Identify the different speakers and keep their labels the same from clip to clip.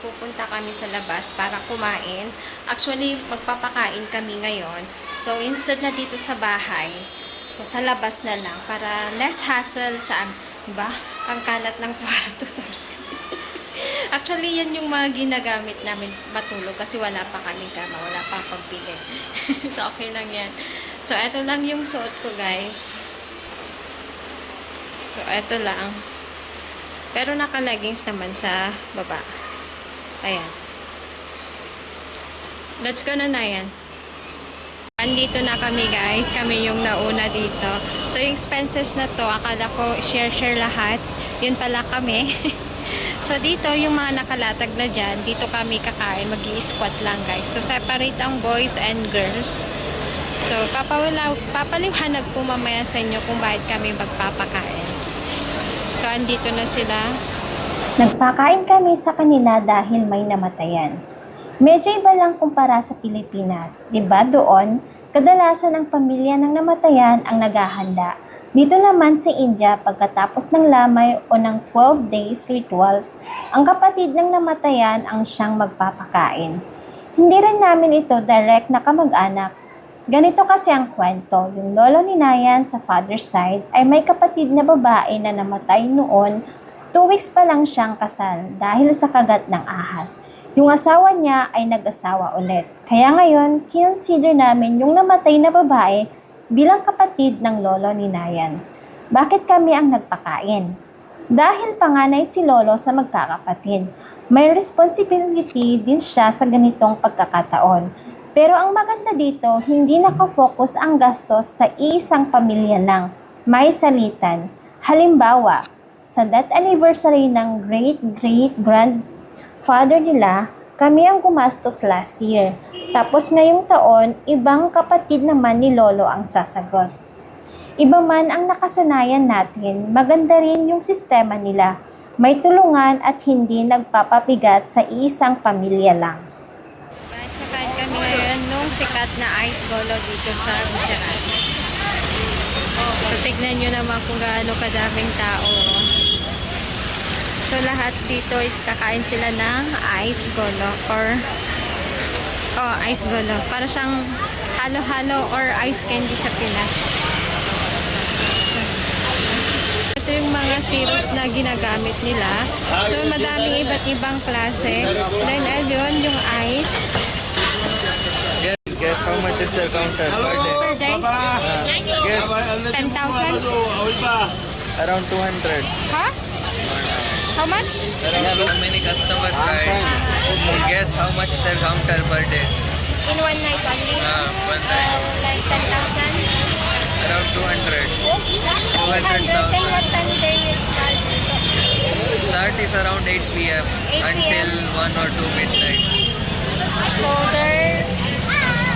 Speaker 1: pupunta kami sa labas para kumain. Actually, magpapakain kami ngayon. So, instead na dito sa bahay, so sa labas na lang para less hassle sa, diba? Ang kalat ng kwarto. Actually, yan yung mga ginagamit namin matulog kasi wala pa kami kama, wala pa pagbili. So, okay lang yan. So, eto lang yung suot ko, guys. So, eto lang. Pero naka-leggings naman sa baba. Ayan. Let's go na yan. Andito na kami, guys. Kami yung nauna dito. So, yung expenses na to, akala ko share lahat. Yun pala kami. So, dito, yung mga nakalatag na dyan, dito kami kakain. Mag-i-squat lang, guys. So, separate ang boys and girls. So, papaliwanag po mamaya sa inyo kung bakit kami magpapakain. So, andito na sila.
Speaker 2: Nagpakain kami sa kanila dahil may namatayan. Medyo iba lang kumpara sa Pilipinas. Diba doon, kadalasan ang pamilya ng namatayan ang naghahanda. Dito naman sa India, pagkatapos ng lamay o ng 12 days rituals, ang kapatid ng namatayan ang siyang magpapakain. Hindi rin namin ito direct na kamag-anak. Ganito kasi ang kwento, yung lolo ni Nayan sa father's side ay may kapatid na babae na namatay noon, 2 weeks pa lang siyang kasal dahil sa kagat ng ahas. Yung asawa niya ay nag-asawa ulit. Kaya ngayon, kinonsider namin yung namatay na babae bilang kapatid ng lolo ni Nayan. Bakit kami ang nagpakain? Dahil panganay si lolo sa magkakapatid, may responsibility din siya sa ganitong pagkakataon. Pero ang maganda dito, hindi nakafocus ang gastos sa isang pamilya lang. May salitan. Halimbawa, sa death anniversary ng great-great-grandfather nila, kami ang gumastos last year. Tapos ngayong taon, ibang kapatid naman ni lolo ang sasagot. Iba man ang nakasanayan natin, maganda rin yung sistema nila. May tulungan at hindi nagpapabigat sa isang pamilya lang.
Speaker 1: Sakain kami ngayon nung sikat na ice golo dito sa Gujarat. So, tignan nyo naman kung gaano kadaming tao. So, lahat dito is kakain sila ng ice golo or ice golo. Para siyang halo-halo or ice candy sa Pinas. Ito yung mga syrup na ginagamit nila. So, madaming iba't ibang klase. Then, ayun, yung ice.
Speaker 3: Guess how much is their counter per day?
Speaker 1: Per day?
Speaker 3: Guess
Speaker 1: 10,000?
Speaker 3: around 200.
Speaker 1: Huh? How much?
Speaker 3: Around how many customers right? Guess how much their counter per day?
Speaker 1: In one night only?
Speaker 3: One night.
Speaker 1: Like 10,000?
Speaker 3: Around 200.
Speaker 1: 200. Then what time they will start?
Speaker 3: Start is around 8 p.m.
Speaker 1: 8
Speaker 3: until 1 or 2 midnight.
Speaker 1: So their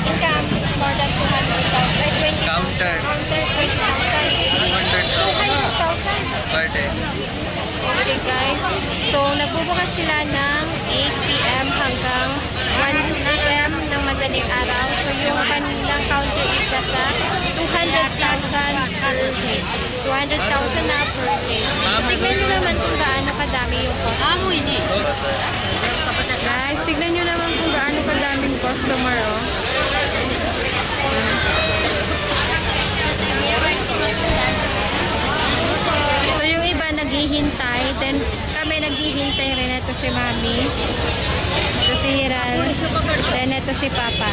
Speaker 1: income is more than 200,000.
Speaker 3: Counter.
Speaker 1: Counter 20,000.
Speaker 3: 200,000 per day.
Speaker 1: Okay guys. So nagbubukas sila ng 8 p.m. hanggang 1 p.m. ng madaling araw. So yung kanilang counter is nasa 200,000 per day. 200,000 na per day. So tignan nyo naman kung gaano kadami yung customer. Guys, tignan nyo naman kung gaano kadaming customer. Oh. So yung iba naghihintay, then kami naghihintay rin. Ito si Mami, ito si Hiral, then ito si Papa.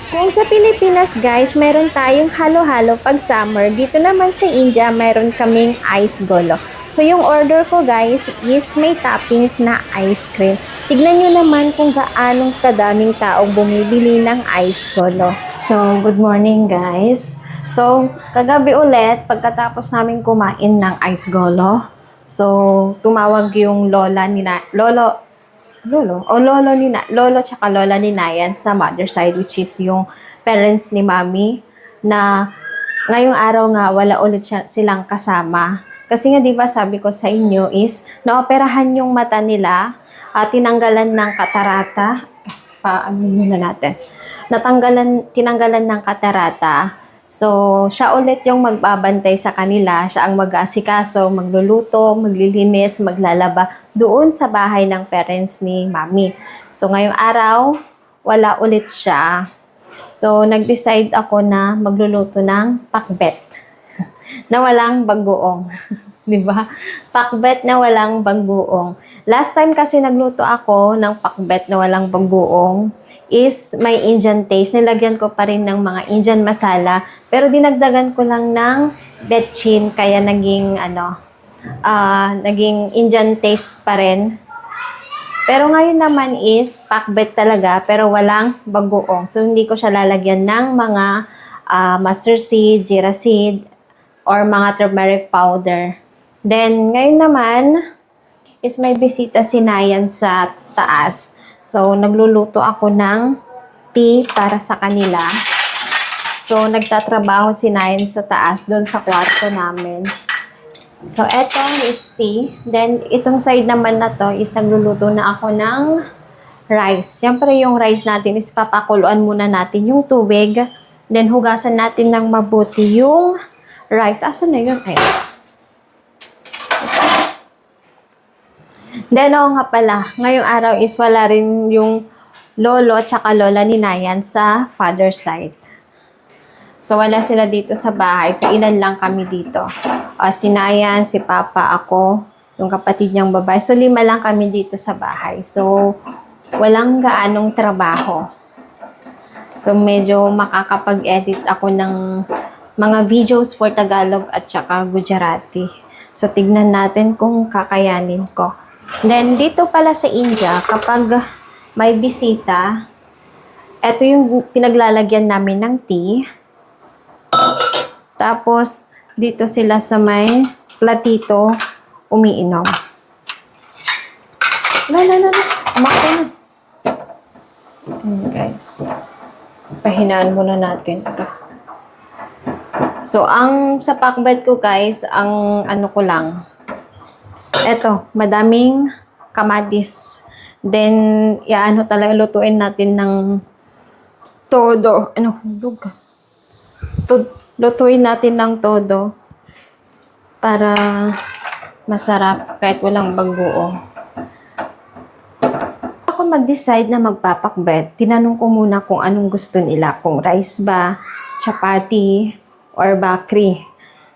Speaker 2: Kung sa Pilipinas guys, meron tayong halo-halo pag summer. Dito naman sa India, meron kaming ice golo. So yung order ko guys is may toppings na ice cream. Tignan nyo naman kung gaanong kadaming taong bumibili ng ice golo. So good morning guys. So kagabi ulit, pagkatapos namin kumain ng ice golo, So, tumawag yung lola ni lolo tsaka lola ni Nayan sa mother side, which is yung parents ni Mami, na ngayong araw nga wala ulit silang kasama. Kasi nga 'di ba sabi ko sa inyo is naoperahan yung mata nila, tinanggalan ng katarata, paano muna natin. Tinanggalan ng katarata. So, siya ulit yung magbabantay sa kanila. Siya ang mag-aasikaso, magluluto, maglilinis, maglalaba doon sa bahay ng parents ni Mami. So, ngayong araw, wala ulit siya. So, nag-decide ako na magluluto ng pakbet na walang bagoong. Di ba? Pakbet na walang bagoong. Last time kasi nagluto ako ng pakbet na walang bagoong is may Indian taste. Nilagyan ko pa rin ng mga Indian masala, pero dinagdagan ko lang ng betchin, kaya naging Indian taste pa rin. Pero ngayon naman is pakbet talaga, pero walang bagoong. So, hindi ko siya lalagyan ng mga mustard seed, jeera seed, or mga turmeric powder. Then, ngayon naman is may bisita si Nayan sa taas. So, nagluluto ako ng tea para sa kanila. So, nagtatrabaho si Nayan sa taas, doon sa kwarto namin. So, eto is tea. Then, itong side naman na to is nagluluto na ako ng rice. Siyempre, yung rice natin is papakuluan muna natin yung tubig. Then, hugasan natin ng mabuti yung rice. Asan na yun? Ayan. Then, nga pala, ngayong araw is wala rin yung lolo at saka lola ni Nayan sa father side. So, wala sila dito sa bahay. So, ilan lang kami dito. Si Nayan, si Papa, ako, yung kapatid niyang babae. So, 5 lang kami dito sa bahay. So, walang gaanong trabaho. So, medyo makakapag-edit ako ng mga videos for Tagalog at saka Gujarati. So, tignan natin kung kakayanin ko. Then, dito pala sa India, kapag may bisita, ito yung pinaglalagyan namin ng tea. Tapos, dito sila sa may platito umiinom. Umakay na. Guys. Pahinaan muna natin ito. So, ang sa pakbet ko guys, ang ano ko lang, eto, madaming kamatis. Then, lutuin natin ng todo. Hulog. Lutuin natin ng todo para masarap kahit walang bagoong. Ako mag-decide na magpapakbet, tinanong ko muna kung anong gusto nila. Kung rice ba, chapati, or bakri.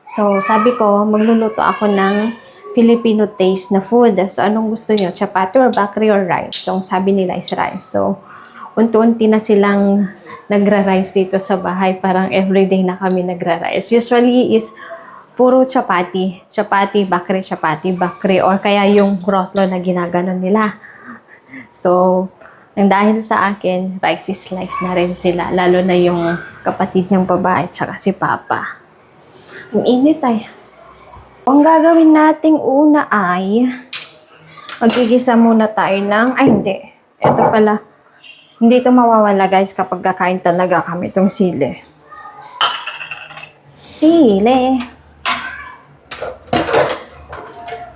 Speaker 2: So, sabi ko, magluluto ako ng Filipino taste na food. So, anong gusto nyo? Chapati or bakri or rice? So, sabi nila is rice. So, unti-unti na silang nagra-rice dito sa bahay. Parang everyday na kami nagra-rice. Usually is puro chapati. Chapati, bakri, or kaya yung rotlo na ginaganon nila. So, nang dahil sa akin, rice is life na rin sila. Lalo na yung kapatid niyang babae, tsaka si Papa. Ang init ay. Ang gagawin nating una ay magigisa muna tayo ng, hindi. Ito pala. Hindi ito mawawala guys kapag kakain talaga kami itong sili. Sili.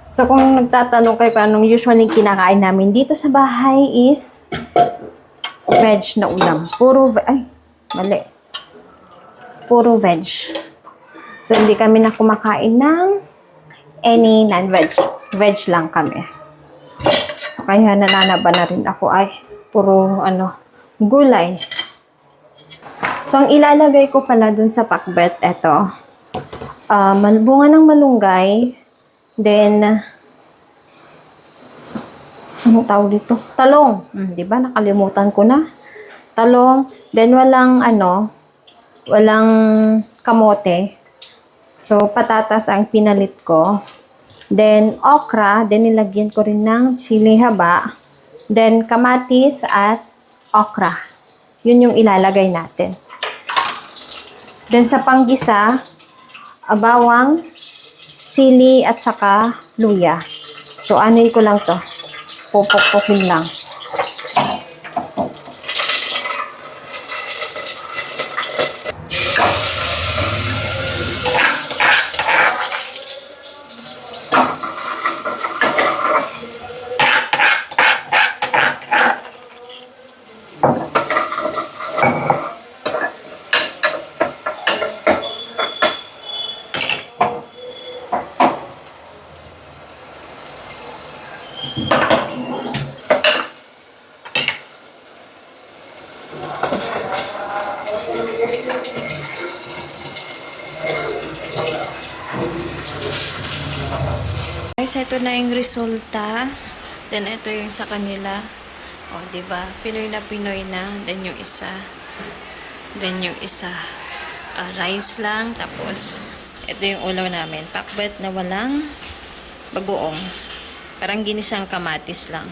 Speaker 2: So kung nagtatanong kayo paano usually kinakain namin dito sa bahay is veg na ulam. Puro veg. So hindi kami na kumakain ng any non-veg. Veg lang kami. So kaya nananaba na rin ako puro gulay. So ang ilalagay ko pala dun sa pakbet, eto. Bunga ng malunggay. Then, anong tawag dito? Talong. Di ba? Nakalimutan ko na. Talong. Then, walang kamote. So, patatas ang pinalit ko. Then, okra. Then, nilagyan ko rin ng chili haba. Then, kamatis at okra. Yun yung ilalagay natin. Then, sa panggisa, bawang, sili at saka luya. So, anoy ko lang to. Pupuk-pukin lang.
Speaker 1: Guys, ito na yung resulta. Then, ito yung sa kanila. O, diba? Pinoy na Pinoy na. Then, yung isa. Then, yung isa. Rice lang. Tapos, ito yung ulaw namin. Pakbet na walang bagoong. Parang ginisang kamatis lang.